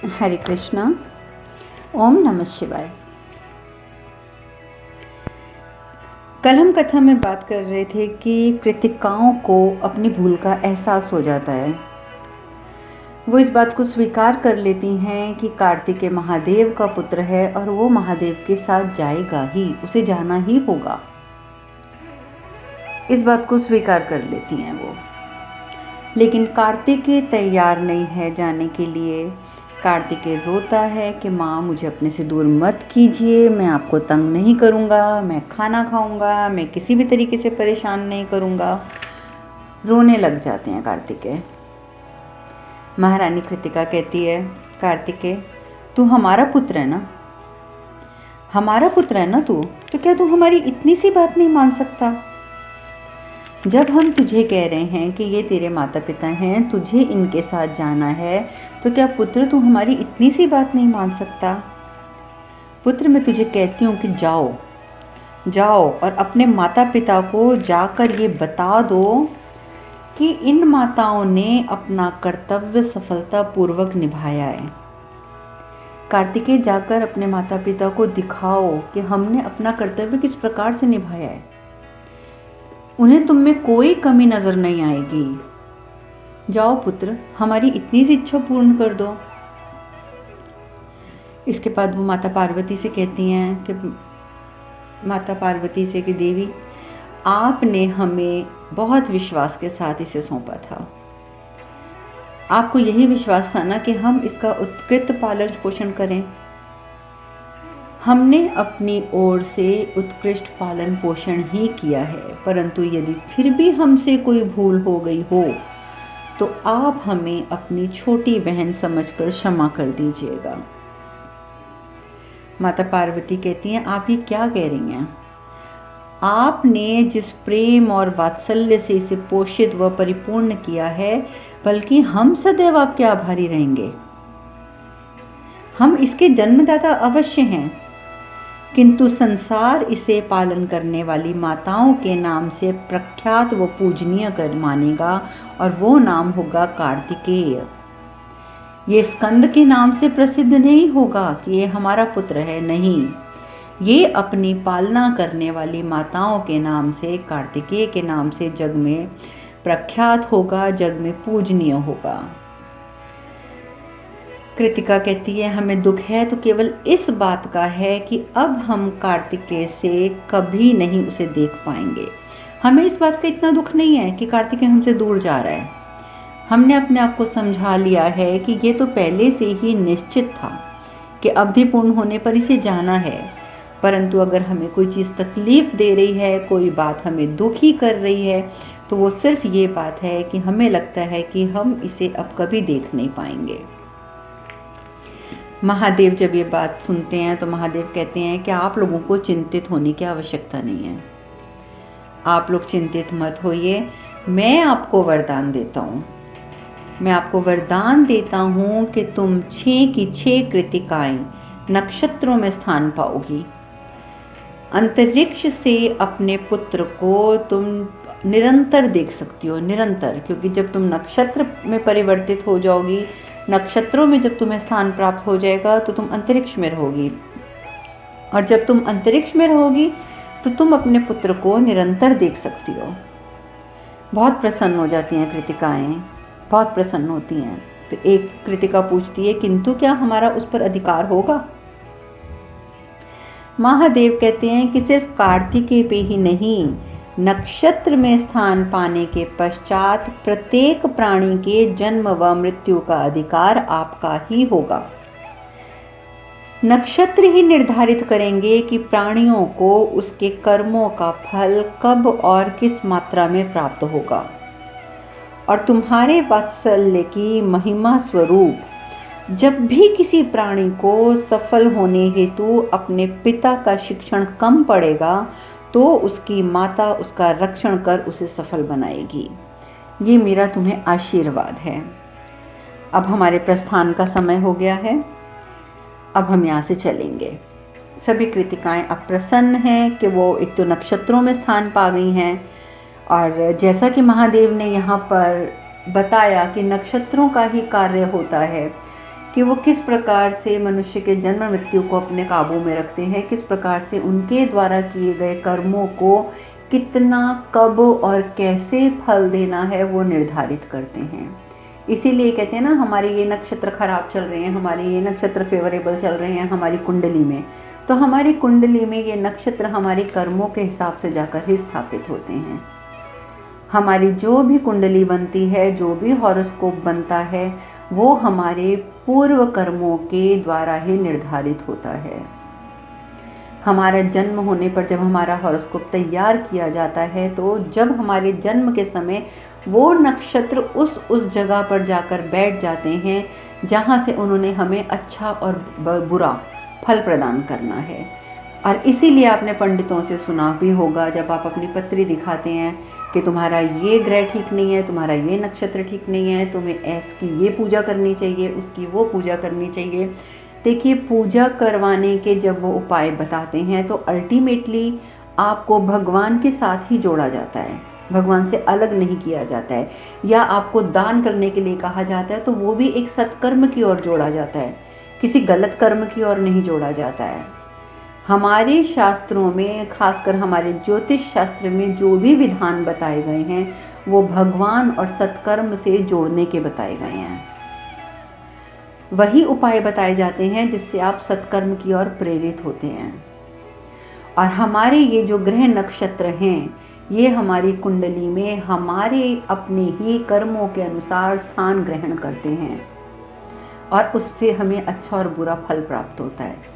हरे कृष्णा। ओम नमः शिवाय। कल हम कथा में बात कर रहे थे कि कृतिकाओं को अपनी भूल का एहसास हो जाता है। वो इस बात को स्वीकार कर लेती हैं कि कार्तिकेय महादेव का पुत्र है और वो महादेव के साथ जाएगा ही, उसे जाना ही होगा। इस बात को स्वीकार कर लेती हैं वो। लेकिन कार्तिकेय तैयार नहीं है जाने के लिए। कार्तिकेय रोता है कि माँ मुझे अपने से दूर मत कीजिए, मैं आपको तंग नहीं करूँगा, मैं खाना खाऊँगा, मैं किसी भी तरीके से परेशान नहीं करूँगा। रोने लग जाते हैं कार्तिकेय। महारानी कृतिका कहती है, कार्तिकेय तू हमारा पुत्र है ना, हमारा पुत्र है ना तू, तो क्या तू हमारी इतनी सी बात नहीं मान सकता? जब हम तुझे कह रहे हैं कि ये तेरे माता पिता हैं, तुझे इनके साथ जाना है, तो क्या पुत्र तू हमारी इतनी सी बात नहीं मान सकता? पुत्र मैं तुझे कहती हूँ कि जाओ जाओ और अपने माता पिता को जाकर ये बता दो कि इन माताओं ने अपना कर्तव्य सफलतापूर्वक निभाया है। कार्तिकेय जाकर अपने माता पिता को दिखाओ कि हमने अपना कर्तव्य किस प्रकार से निभाया है। उन्हें तुम में कोई कमी नजर नहीं आएगी। जाओ पुत्र, हमारी इतनी सी इच्छा पूर्ण कर दो। इसके बाद वो माता पार्वती से कहती हैं कि माता पार्वती से कि देवी, आपने हमें बहुत विश्वास के साथ इसे सौंपा था। आपको यही विश्वास था ना कि हम इसका उत्कृष्ट पालन पोषण करें। हमने अपनी ओर से उत्कृष्ट पालन पोषण ही किया है, परंतु यदि फिर भी हमसे कोई भूल हो गई हो तो आप हमें अपनी छोटी बहन समझकर क्षमा कर दीजिएगा। माता पार्वती कहती हैं, आप ये क्या कह रही हैं? आपने जिस प्रेम और वात्सल्य से इसे पोषित व परिपूर्ण किया है, बल्कि हम सदैव आपके आभारी रहेंगे। हम इसके जन्मदाता अवश्य हैं, किंतु संसार इसे पालन करने वाली माताओं के नाम से प्रख्यात व पूजनीय कर मानेगा और वो नाम होगा कार्तिकेय। ये स्कंद के नाम से प्रसिद्ध नहीं होगा कि ये हमारा पुत्र है, नहीं, ये अपनी पालना करने वाली माताओं के नाम से, कार्तिकेय के नाम से जग में प्रख्यात होगा, जग में पूजनीय होगा। कृतिका कहती है, हमें दुख है तो केवल इस बात का है कि अब हम कार्तिकेय से कभी नहीं उसे देख पाएंगे। हमें इस बात का इतना दुख नहीं है कि कार्तिकेय हमसे दूर जा रहा है। हमने अपने आप को समझा लिया है कि ये तो पहले से ही निश्चित था कि अवधि पूर्ण होने पर इसे जाना है। परंतु अगर हमें कोई चीज़ तकलीफ दे रही है, कोई बात हमें दुखी कर रही है, तो वो सिर्फ ये बात है कि हमें लगता है कि हम इसे अब कभी देख नहीं पाएंगे। महादेव जब ये बात सुनते हैं तो महादेव कहते हैं कि आप लोगों को चिंतित होने की आवश्यकता नहीं है। आप लोग चिंतित मत होइए, मैं आपको वरदान देता हूँ। मैं आपको वरदान देता हूँ कि तुम 6 की 6 कृतिकाएं नक्षत्रों में स्थान पाओगी। अंतरिक्ष से अपने पुत्र को तुम निरंतर देख सकती हो, निरंतर, क्योंकि जब तुम नक्षत्र में परिवर्तित हो जाओगी, नक्षत्रों में जब तुम्हें स्थान प्राप्त हो जाएगा तो तुम अंतरिक्ष में रहोगी, और जब तुम अंतरिक्ष में रहोगी तो तुम अपने पुत्र को निरंतर देख सकती हो। बहुत प्रसन्न हो जाती हैं कृतिकाएं, बहुत प्रसन्न होती हैं। तो एक कृतिका पूछती है, किंतु क्या हमारा उस पर अधिकार होगा? महादेव कहते हैं कि सिर्फ कार्तिकेय पे ही नहीं, नक्षत्र में स्थान पाने के पश्चात प्रत्येक प्राणी के जन्म व मृत्यु का अधिकार आपका ही होगा। नक्षत्र ही निर्धारित करेंगे कि प्राणियों को उसके कर्मों का फल कब और किस मात्रा में प्राप्त होगा। और तुम्हारे वात्सल्य की महिमा स्वरूप जब भी किसी प्राणी को सफल होने हेतु अपने पिता का शिक्षण कम पड़ेगा तो उसकी माता उसका रक्षण कर उसे सफल बनाएगी। ये मेरा तुम्हें आशीर्वाद है। अब हमारे प्रस्थान का समय हो गया है, अब हम यहाँ से चलेंगे। सभी कृतिकाएं अब प्रसन्न हैं कि वो एक तो नक्षत्रों में स्थान पा गई हैं, और जैसा कि महादेव ने यहाँ पर बताया कि नक्षत्रों का ही कार्य होता है कि वो किस प्रकार से मनुष्य के जन्म मृत्यु को अपने काबू में रखते हैं, किस प्रकार से उनके द्वारा किए गए कर्मों को कितना, कब और कैसे फल देना है वो निर्धारित करते हैं। इसीलिए कहते हैं ना, हमारे ये नक्षत्र खराब चल रहे हैं, हमारे ये नक्षत्र फेवरेबल चल रहे हैं हमारी कुंडली में, तो हमारी कुंडली में ये नक्षत्र हमारे कर्मों के हिसाब से जाकर ही स्थापित होते हैं। हमारी जो भी कुंडली बनती है, जो भी हॉरोस्कोप बनता है, वो हमारे पूर्व कर्मों के द्वारा ही निर्धारित होता है। हमारा जन्म होने पर जब हमारा हॉरोस्कोप तैयार किया जाता है, तो जब हमारे जन्म के समय वो नक्षत्र उस जगह पर जाकर बैठ जाते हैं जहाँ से उन्होंने हमें अच्छा और बुरा फल प्रदान करना है। और इसीलिए आपने पंडितों से सुना भी होगा, जब आप अपनी पत्री दिखाते हैं कि तुम्हारा ये ग्रह ठीक नहीं है, तुम्हारा ये नक्षत्र ठीक नहीं है, तुम्हें ऐसी ये पूजा करनी चाहिए, उसकी वो पूजा करनी चाहिए। देखिए, पूजा करवाने के जब वो उपाय बताते हैं तो अल्टीमेटली आपको भगवान के साथ ही जोड़ा जाता है, भगवान से अलग नहीं किया जाता है। या आपको दान करने के लिए कहा जाता है तो वो भी एक सत्कर्म की ओर जोड़ा जाता है, किसी गलत कर्म की ओर नहीं जोड़ा जाता है। हमारे शास्त्रों में, खासकर हमारे ज्योतिष शास्त्र में जो भी विधान बताए गए हैं वो भगवान और सत्कर्म से जोड़ने के बताए गए हैं। वही उपाय बताए जाते हैं जिससे आप सत्कर्म की ओर प्रेरित होते हैं। और हमारे ये जो ग्रह नक्षत्र हैं, ये हमारी कुंडली में हमारे अपने ही कर्मों के अनुसार स्थान ग्रहण करते हैं और उससे हमें अच्छा और बुरा फल प्राप्त होता है।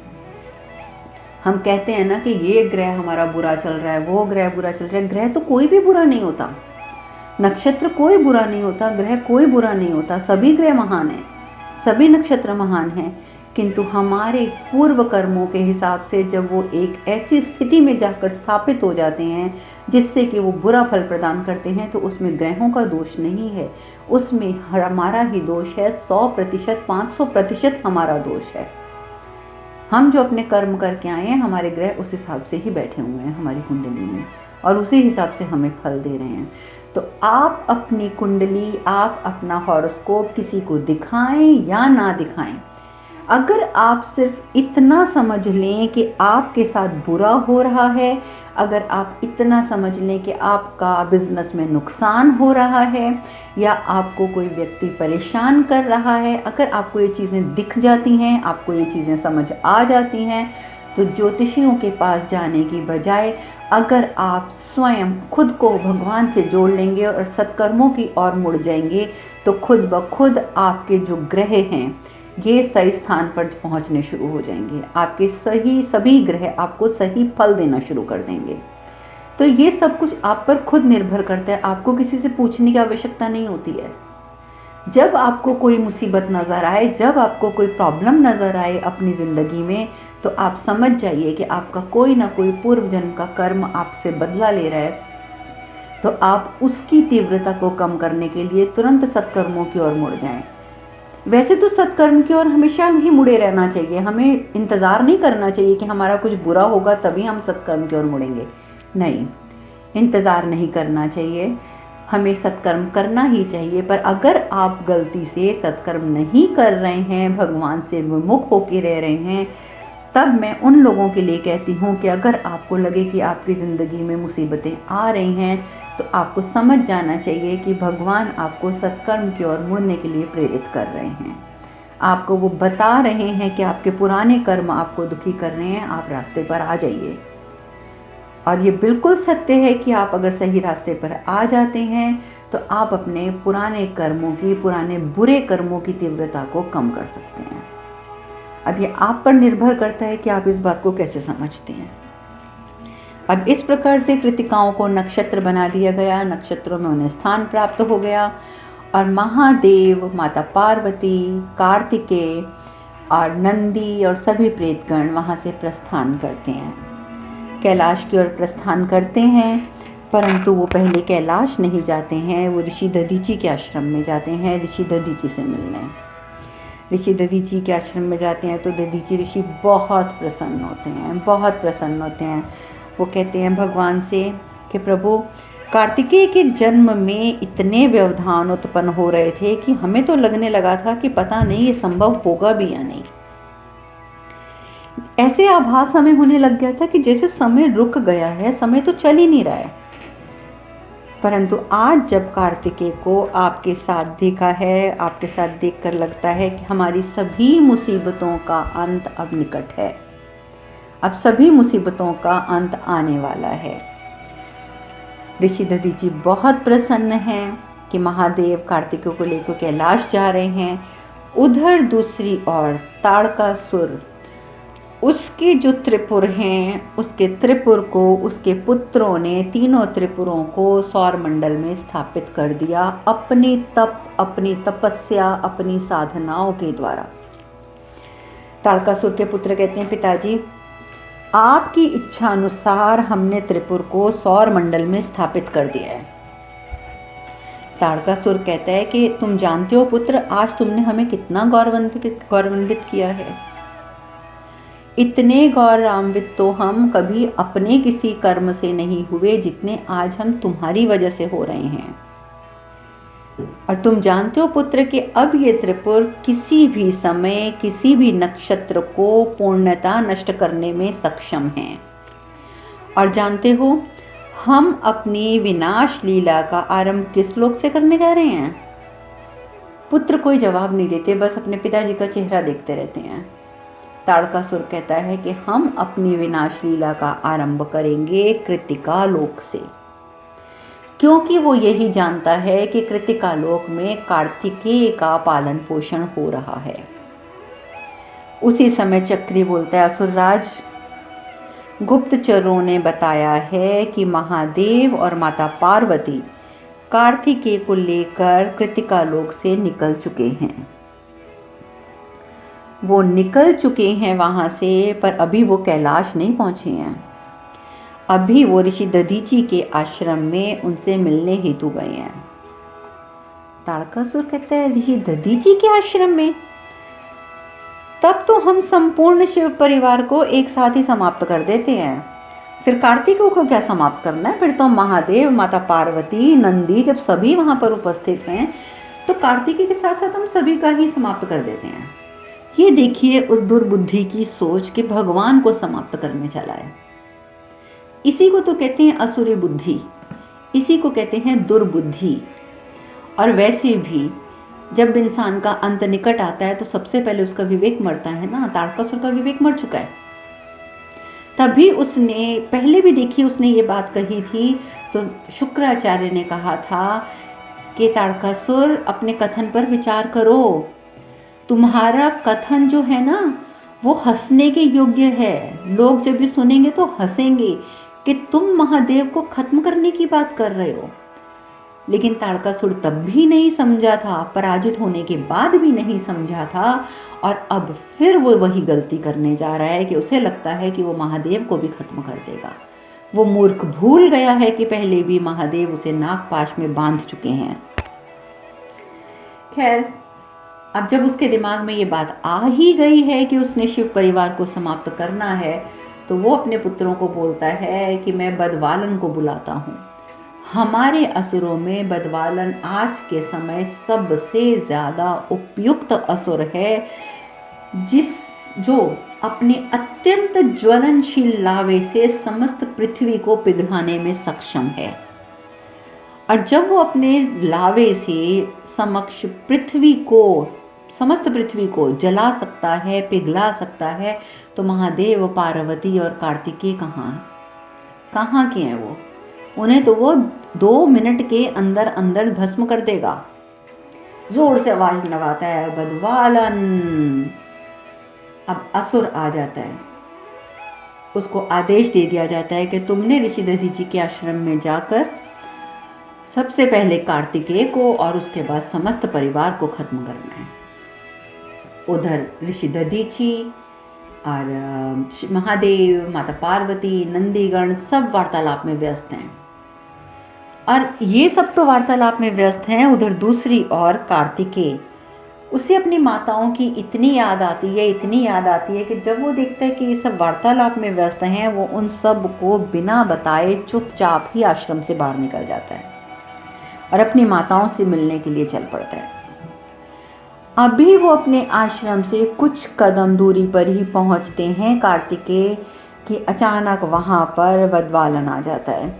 हम कहते हैं ना कि ये ग्रह हमारा बुरा चल रहा है, वो ग्रह बुरा चल रहा है। ग्रह तो कोई भी बुरा नहीं होता, नक्षत्र कोई बुरा नहीं होता, ग्रह कोई बुरा नहीं होता। सभी ग्रह महान हैं, सभी नक्षत्र महान हैं, किंतु हमारे पूर्व कर्मों के हिसाब से जब वो एक ऐसी स्थिति में जाकर स्थापित हो जाते हैं जिससे कि वो बुरा फल प्रदान करते हैं, तो उसमें ग्रहों का दोष नहीं है, उसमें हमारा ही दोष है। 100%, 500% हमारा दोष है। हम जो अपने कर्म करके आए हैं, हमारे ग्रह उस हिसाब से ही बैठे हुए हैं हमारी कुंडली में और उसी हिसाब से हमें फल दे रहे हैं। तो आप अपनी कुंडली, आप अपना हॉरोस्कोप किसी को दिखाएं या ना दिखाएं, अगर आप सिर्फ इतना समझ लें कि आपके साथ बुरा हो रहा है, अगर आप इतना समझ लें कि आपका बिजनेस में नुकसान हो रहा है या आपको कोई व्यक्ति परेशान कर रहा है, अगर आपको ये चीज़ें दिख जाती हैं, आपको ये चीज़ें समझ आ जाती हैं, तो ज्योतिषियों के पास जाने की बजाय अगर आप स्वयं खुद को भगवान से जोड़ लेंगे और सत्कर्मों की ओर मुड़ जाएंगे, तो खुद ब खुद आपके जो ग्रह हैं ये सही स्थान पर पहुंचने शुरू हो जाएंगे। आपके सभी ग्रह आपको सही फल देना शुरू कर देंगे। तो ये सब कुछ आप पर खुद निर्भर करता है, आपको किसी से पूछने की आवश्यकता नहीं होती है। जब आपको कोई मुसीबत नज़र आए, जब आपको कोई प्रॉब्लम नज़र आए अपनी ज़िंदगी में, तो आप समझ जाइए कि आपका कोई ना कोई पूर्व जन्म का कर्म आपसे बदला ले रहा है। तो आप उसकी तीव्रता को कम करने के लिए तुरंत सत्कर्मों की ओर मुड़ जाएं। वैसे तो सत्कर्म की ओर हमेशा ही मुड़े रहना चाहिए, हमें इंतज़ार नहीं करना चाहिए कि हमारा कुछ बुरा होगा तभी हम सत्कर्म की ओर मुड़ेंगे। नहीं, इंतज़ार नहीं करना चाहिए, हमें सत्कर्म करना ही चाहिए। पर अगर आप गलती से सत्कर्म नहीं कर रहे हैं, भगवान से विमुख होकर रह रहे हैं, तब मैं उन लोगों के लिए कहती हूँ कि अगर आपको लगे कि आपकी ज़िंदगी में मुसीबतें आ रही हैं, तो आपको समझ जाना चाहिए कि भगवान आपको सत्कर्म की ओर मुड़ने के लिए प्रेरित कर रहे हैं। आपको वो बता रहे हैं कि आपके पुराने कर्म आपको दुखी कर रहे हैं, आप रास्ते पर आ जाइए। और ये बिल्कुल सत्य है कि आप अगर सही रास्ते पर आ जाते हैं तो आप अपने पुराने कर्मों की, पुराने बुरे कर्मों की तीव्रता को कम कर सकते हैं। अब ये आप पर निर्भर करता है कि आप इस बात को कैसे समझते हैं। अब इस प्रकार से कृतिकाओं को नक्षत्र बना दिया गया, नक्षत्रों में उन्हें स्थान प्राप्त हो गया और महादेव, माता पार्वती, कार्तिकेय और नंदी और सभी प्रेतगण वहाँ से प्रस्थान करते हैं, कैलाश की ओर प्रस्थान करते हैं। परंतु वो पहले कैलाश नहीं जाते हैं, वो ऋषि दधीची के आश्रम में जाते हैं ऋषि दधीची से मिलने। ऋषि दधीची के आश्रम में जाते हैं तो दधीची ऋषि बहुत प्रसन्न होते हैं, बहुत प्रसन्न होते हैं। वो कहते हैं भगवान से कि प्रभु, कार्तिकेय के जन्म में इतने व्यवधान उत्पन्न हो रहे थे कि हमें तो लगने लगा था कि पता नहीं ये संभव होगा भी या नहीं। ऐसे आभास हमें होने लग गया था कि जैसे समय रुक गया है, समय तो चल ही नहीं रहा है। परंतु आज जब कार्तिकेय को आपके साथ देखा है, आपके साथ देखकर लगता है कि हमारी सभी मुसीबतों का अंत अब निकट है, अब सभी मुसीबतों का अंत आने वाला है। ऋषि दधीची बहुत प्रसन्न हैं कि महादेव कार्तिकेय को लेकर कैलाश जा रहे हैं। उधर दूसरी ओर ताड़कासुर, उसके जो त्रिपुर हैं, उसके त्रिपुर को उसके पुत्रों ने, तीनों त्रिपुरों को सौर मंडल में स्थापित कर दिया अपने तप, अपनी तपस्या, अपनी साधनाओं के द्वारा। ताड़कासुर के पुत्र कहते हैं, पिताजी आपकी इच्छा अनुसार हमने त्रिपुर को सौर मंडल में स्थापित कर दिया है। ताड़कासुर कहता है कि तुम जानते हो पुत्र, आज तुमने हमें कितना गौरवान्वित किया है। इतने गौरवान्वित तो हम कभी अपने किसी कर्म से नहीं हुए जितने आज हम तुम्हारी वजह से हो रहे हैं। और तुम जानते हो पुत्र कि अब ये त्रिपुर किसी भी समय, किसी भी नक्षत्र को पूर्णतः नष्ट करने में सक्षम हैं। और जानते हो हम अपनी विनाश लीला का आरंभ किस लोक से करने जा रहे हैं? पुत्र कोई जवाब नहीं देते, बस अपने पिताजी का चेहरा देखते रहते हैं। ताड़कासुर कहता है कि हम अपनी विनाश लीला का आरंभ करेंगे कृतिका लोक से, क्योंकि वो यही जानता है कि कृतिका लोक में कार्तिकेय का पालन पोषण हो रहा है। उसी समय चक्री बोलता है, असुरराज, गुप्तचरों ने बताया है कि महादेव और माता पार्वती कार्तिकेय को लेकर कृतिका लोक से निकल चुके हैं। वो निकल चुके हैं वहां से, पर अभी वो कैलाश नहीं पहुंचे हैं। अभी वो ऋषि दधीची के आश्रम में उनसे मिलने हेतु गए हैं। ताड़कासुर कहता है, ऋषि दधीची के आश्रम में? तब तो हम संपूर्ण शिव परिवार को एक साथ ही समाप्त कर देते हैं। फिर कार्तिकेय को क्या समाप्त करना है? फिर तो महादेव, माता पार्वती, नंदी जब सभी वहां पर उपस्थित हैं तो कार्तिकेय के साथ साथ हम सभी का ही समाप्त कर देते हैं। ये देखिए उस दुर्बुद्धि की सोच कि भगवान को समाप्त करने चला है। इसी को तो कहते हैं असुरी बुद्धि, इसी को कहते हैं दुर्बुद्धि। और वैसे भी जब इंसान का अंत निकट आता है तो सबसे पहले उसका विवेक मरता है ना। ताड़कासुर का विवेक मर चुका है। तभी उसने पहले भी देखिए उसने ये बात कही थी, तो शुक्राचार्य ने कहा था कि ताड़कासुर अपने कथन पर विचार करो। तुम्हारा कथन जो है ना वो हंसने के योग्य है। लोग जब भी सुनेंगे तो हंसेंगे कि तुम महादेव को खत्म करने की बात कर रहे हो। लेकिन ताड़कासुर तब भी नहीं समझा था, पराजित होने के बाद भी नहीं समझा था, और अब फिर वो वही गलती करने जा रहा है कि उसे लगता है कि वो महादेव को भी खत्म कर देगा। वो मूर्ख भूल गया है कि पहले भी महादेव उसे नागपाश में बांध चुके हैं। खैर, अब जब उसके दिमाग में ये बात आ ही गई है कि उसने शिव परिवार को समाप्त करना है, तो वो अपने पुत्रों को बोलता है कि मैं बदवालन को बुलाता हूँ। हमारे असुरों में बदवालन आज के समय सबसे ज्यादा उपयुक्त असुर है, जो अपने अत्यंत ज्वलनशील लावे से समस्त पृथ्वी को पिघलाने में सक्षम है। और जब वो अपने लावे से समक्ष समस्त पृथ्वी को जला सकता है, पिघला सकता है, तो महादेव, पार्वती और कार्तिकेय कहाँ के हैं वो? उन्हें तो वो 2 मिनट के अंदर अंदर भस्म कर देगा। जोर से आवाज लगाता है, बदवालन। अब असुर आ जाता है, उसको आदेश दे दिया जाता है कि तुमने ऋषि दधीची के आश्रम में जाकर सबसे पहले कार्तिकेय को और उसके बाद समस्त परिवार को खत्म करना है। उधर ऋषि दधीची और महादेव, माता पार्वती, नंदीगण सब वार्तालाप में व्यस्त हैं। और ये सब तो वार्तालाप में व्यस्त हैं। उधर दूसरी ओर कार्तिकेय उसे अपनी माताओं की इतनी याद आती है कि जब वो देखता है कि ये सब वार्तालाप में व्यस्त हैं, वो उन सब को बिना बताए चुपचाप ही आश्रम से बाहर निकल जाता है और अपनी माताओं से मिलने के लिए चल पड़ता है। अभी वो अपने आश्रम से कुछ कदम दूरी पर ही पहुंचते हैं कार्तिकेय कि अचानक वहां पर वदवालन आ जाता है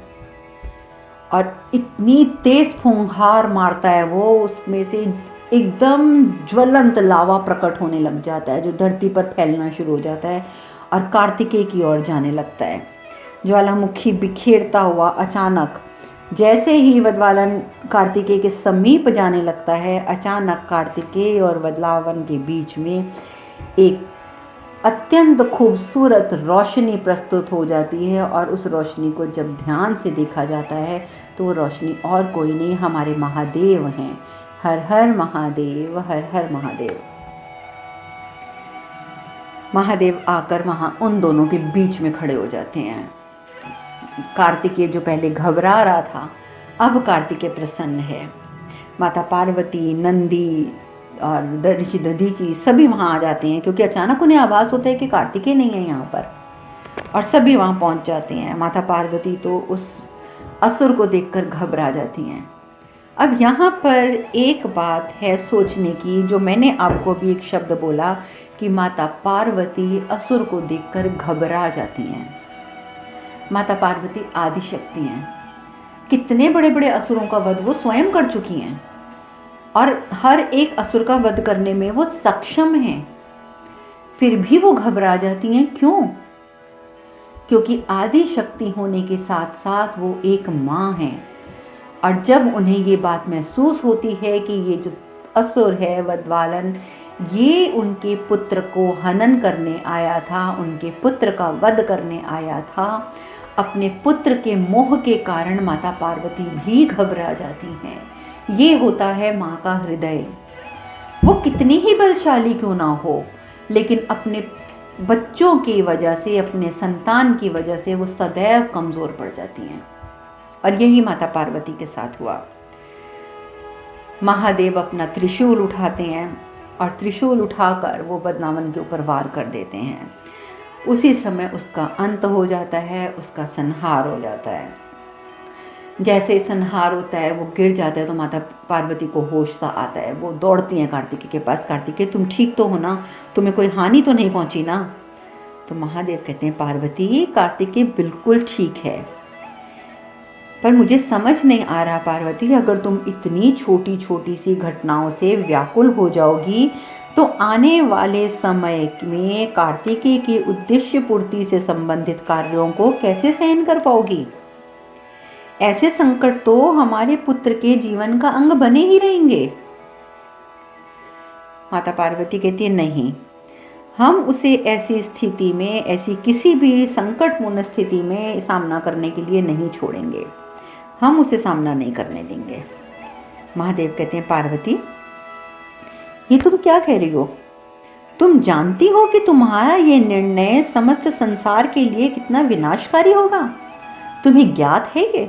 और इतनी तेज फूंकार मारता है वो, उसमें से एकदम ज्वलंत लावा प्रकट होने लग जाता है जो धरती पर फैलना शुरू हो जाता है और कार्तिकेय की ओर जाने लगता है। ज्वालामुखी बिखेरता हुआ अचानक जैसे ही वदवालन कार्तिकेय के समीप जाने लगता है, अचानक कार्तिकेय और वदवालन के बीच में एक अत्यंत खूबसूरत रोशनी प्रस्तुत हो जाती है और उस रोशनी को जब ध्यान से देखा जाता है तो वो रोशनी और कोई नहीं, हमारे महादेव हैं। हर हर महादेव, हर हर महादेव। महादेव आकर वहां उन दोनों के बीच में खड़े हो जाते हैं। कार्तिकेय जो पहले घबरा रहा था, अब कार्तिकेय प्रसन्न है। माता पार्वती, नंदी और ऋषि दधीचि सभी वहां आ जाते हैं क्योंकि अचानक उन्हें आभास होता है कि कार्तिकेय नहीं है यहाँ पर, और सभी वहां पहुंच जाते हैं। माता पार्वती तो उस असुर को देखकर घबरा जाती हैं। अब यहाँ पर एक बात है सोचने की, जो मैंने आपको भी एक शब्द बोला कि माता पार्वती असुर को देखकर घबरा जाती हैं। माता पार्वती आदिशक्ति हैं, कितने बड़े बड़े असुरों का वध वो स्वयं कर चुकी हैं और हर एक असुर का वध करने में वो सक्षम हैं, फिर भी वो घबरा जाती हैं। क्यों? क्योंकि आदिशक्ति होने के साथ साथ वो एक माँ हैं और जब उन्हें ये बात महसूस होती है कि ये जो असुर है वदवालन, ये उनके पुत्र को हनन करने आया था, उनके पुत्र का वध करने आया था, अपने पुत्र के मोह के कारण माता पार्वती भी घबरा जाती हैं। ये होता है माँ का हृदय। वो कितनी ही बलशाली क्यों ना हो, लेकिन अपने बच्चों की वजह से, अपने संतान की वजह से वो सदैव कमज़ोर पड़ जाती हैं और यही माता पार्वती के साथ हुआ। महादेव अपना त्रिशूल उठाते हैं और त्रिशूल उठाकर वो वदवालन के ऊपर वार कर देते हैं। उसी समय उसका अंत हो जाता है, उसका संहार हो जाता है। जैसे संहार होता है, वो गिर जाता है तो माता पार्वती को होश सा आता है। वो दौड़ती हैं कार्तिकेय के पास, कार्तिकेय तुम ठीक तो हो ना, तुम्हें कोई हानि तो नहीं पहुंची ना? तो महादेव कहते हैं पार्वती, कार्तिकेय बिल्कुल ठीक है, पर मुझे समझ नहीं आ रहा पार्वती, अगर तुम इतनी छोटी छोटी सी घटनाओं से व्याकुल हो जाओगी तो आने वाले समय में कार्तिकेय के उद्देश्य पूर्ति से संबंधित कार्यों को कैसे सहन कर पाओगी? ऐसे संकट तो हमारे पुत्र के जीवन का अंग बने ही रहेंगे। माता पार्वती कहती है नहीं, हम उसे ऐसी स्थिति में, ऐसी किसी भी संकटपूर्ण स्थिति में सामना करने के लिए नहीं छोड़ेंगे, हम उसे सामना नहीं करने देंगे। महादेव कहते हैं पार्वती, ये तुम क्या कह रही हो? तुम जानती हो कि तुम्हारा ये निर्णय समस्त संसार के लिए कितना विनाशकारी होगा? तुम्हें ज्ञात है ये?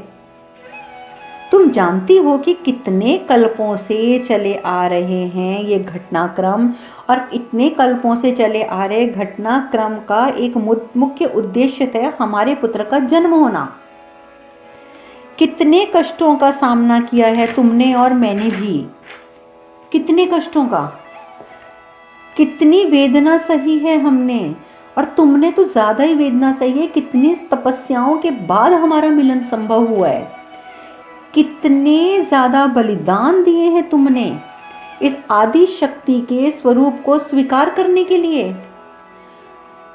तुम जानती हो कि कितने कल्पों से चले आ रहे हैं ये घटनाक्रम, और इतने कल्पों से चले आ रहे घटनाक्रम का एक मुख्य उद्देश्य है हमारे पुत्र का जन्म होना। कितने कष्टों का सामना किया है तुमने और मैंने भी, कितने कष्टों का, कितनी वेदना सही है हमने, और तुमने तो ज़्यादा ही वेदना सही है। कितनी तपस्याओं के बाद हमारा मिलन संभव हुआ है, कितने ज़्यादा बलिदान दिए हैं तुमने इस आदि शक्ति के स्वरूप को स्वीकार करने के लिए,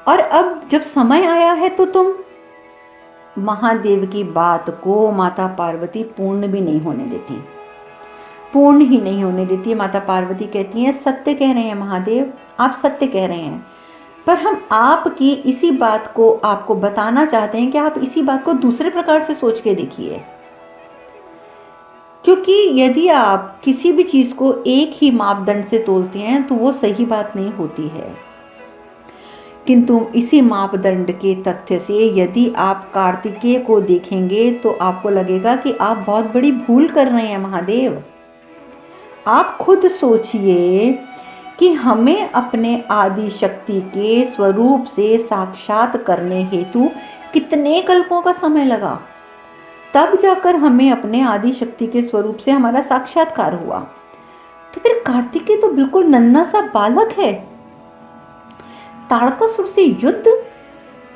और अब जब समय आया है तो तुम। महादेव की बात को माता पार्वती पूर्ण भी नहीं होने देती, पूर्ण ही नहीं होने देती। माता पार्वती कहती हैं सत्य कह रहे हैं महादेव, आप सत्य कह रहे हैं, पर हम आपकी इसी बात को आपको बताना चाहते हैं कि आप इसी बात को दूसरे प्रकार से सोच के देखिए। क्योंकि यदि आप किसी भी चीज़ को एक ही मापदंड से तोलते हैं तो वो सही बात नहीं होती है, किंतु इसी मापदंड के तथ्य से यदि आप कार्तिकेय को देखेंगे तो आपको लगेगा कि आप बहुत बड़ी भूल कर रहे हैं महादेव। आप खुद सोचिए कि हमें अपने आदि शक्ति के स्वरूप से साक्षात करने हेतु कितने कल्पों का समय लगा, तब जाकर हमें अपने आदि शक्ति के स्वरूप से हमारा साक्षात्कार हुआ। तो फिर कार्तिकेय तो बिल्कुल नन्हा सा बालक है। ताड़कासुर से युद्ध,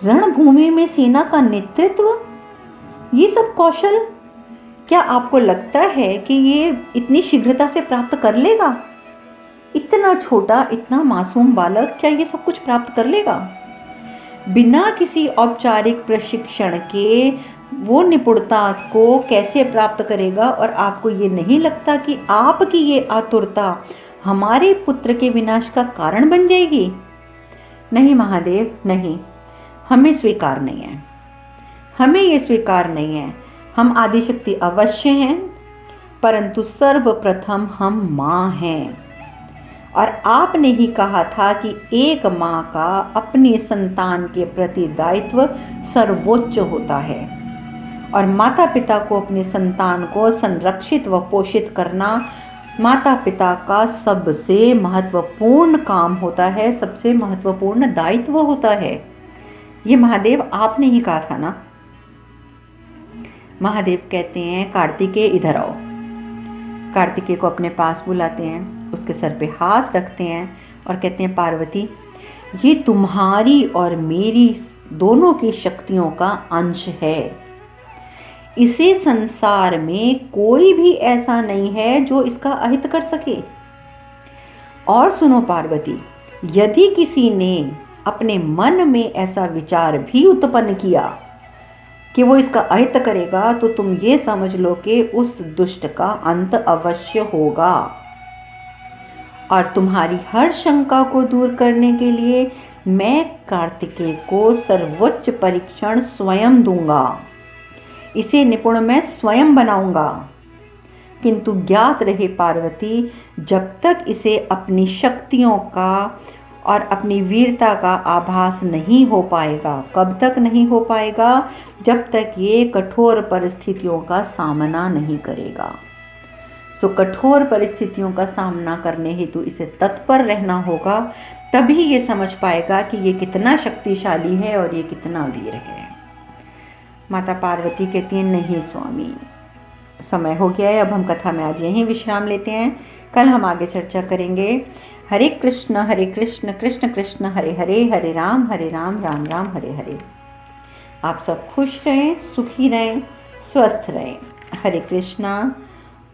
रणभूमि में सेना का नेतृत्व, ये सब कौशल क्या आपको लगता है कि ये इतनी शीघ्रता से प्राप्त कर लेगा? इतना छोटा, इतना मासूम बालक क्या ये सब कुछ प्राप्त कर लेगा? बिना किसी औपचारिक प्रशिक्षण के वो निपुणता को कैसे प्राप्त करेगा? और आपको ये नहीं लगता कि आपकी ये आतुरता हमारे पुत्र के विनाश का कारण बन जाएगी? नहीं महादेव, नहीं, हमें स्वीकार नहीं है, हमें ये स्वीकार नहीं है। हम आदिशक्ति अवश्य हैं, परंतु सर्वप्रथम हम माँ हैं। और आपने ही कहा था कि एक माँ का अपनी संतान के प्रति दायित्व सर्वोच्च होता है, और माता पिता को अपने संतान को संरक्षित व पोषित करना माता पिता का सबसे महत्वपूर्ण काम होता है, सबसे महत्वपूर्ण दायित्व होता है। ये महादेव आपने ही कहा था ना। महादेव कहते हैं, कार्तिकेय इधर आओ। कार्तिकेय को अपने पास बुलाते हैं, उसके सर पे हाथ रखते हैं और कहते हैं, पार्वती, ये तुम्हारी और मेरी दोनों की शक्तियों का अंश है। इसे संसार में कोई भी ऐसा नहीं है जो इसका अहित कर सके। और सुनो पार्वती, यदि किसी ने अपने मन में ऐसा विचार भी उत्पन्न किया कि वो इसका अहित करेगा, तो तुम ये समझ लो कि उस दुष्ट का अंत अवश्य होगा। और तुम्हारी हर शंका को दूर करने के लिए मैं कार्तिकेय को सर्वोच्च परीक्षण स्वयं दूंगा। इसे निपुण मैं स्वयं बनाऊंगा। किंतु ज्ञात रहे पार्वती, जब तक इसे अपनी शक्तियों का और अपनी वीरता का आभास नहीं हो पाएगा, कब तक नहीं हो पाएगा? जब तक ये कठोर परिस्थितियों का सामना नहीं करेगा। सो कठोर परिस्थितियों का सामना करने हेतु इसे तत्पर रहना होगा, तभी ये समझ पाएगा कि ये कितना शक्तिशाली है और ये कितना वीर है। माता पार्वती कहती हैं, नहीं स्वामी, समय हो गया है, अब हम कथा में आज यहीं विश्राम लेते हैं। कल हम आगे चर्चा करेंगे। हरे कृष्ण कृष्ण कृष्ण हरे हरे, हरे राम राम राम हरे हरे। आप सब खुश रहें, सुखी रहें, स्वस्थ रहें। हरे कृष्णा।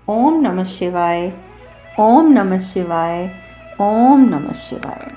ओम नमः शिवाय, ओम नमः शिवाय, ओम नमः शिवाय।